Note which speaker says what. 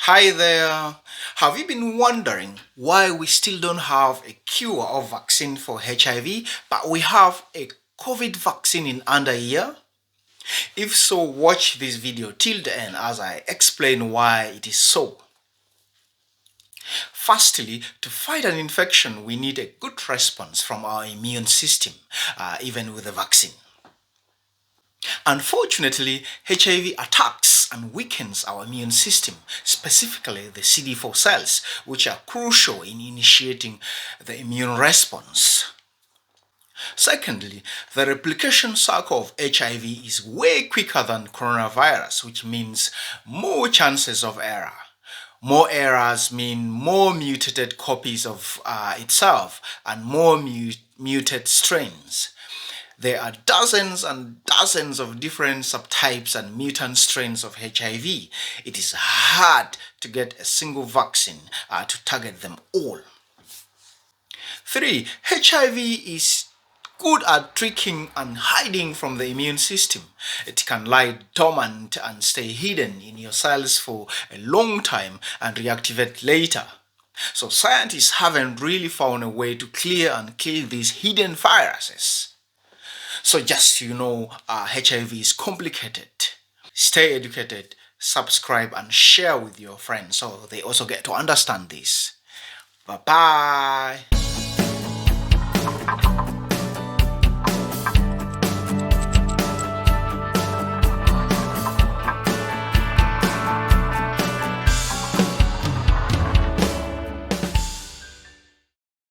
Speaker 1: Hi there. Have you been wondering why we still don't have a cure or vaccine for HIV, but we have a COVID vaccine in under a year? If so, watch this video till the end as I explain why it is so. Firstly, to fight an infection, we need a good response from our immune system, even with a vaccine. Unfortunately, HIV attacks and weakens our immune system, specifically the CD4 cells, which are crucial in initiating the immune response. Secondly, the replication cycle of HIV is way quicker than coronavirus, which means more chances of error. More errors mean more mutated copies of itself and more muted strains. There are dozens and dozens of different subtypes and mutant strains of HIV. It is hard to get a single vaccine to target them all. 3. HIV is good at tricking and hiding from the immune system. It can lie dormant and stay hidden in your cells for a long time and reactivate later. So scientists haven't really found a way to clear and kill these hidden viruses. So just HIV is complicated. Stay educated, subscribe and share with your friends so they also get to understand this. Bye-bye.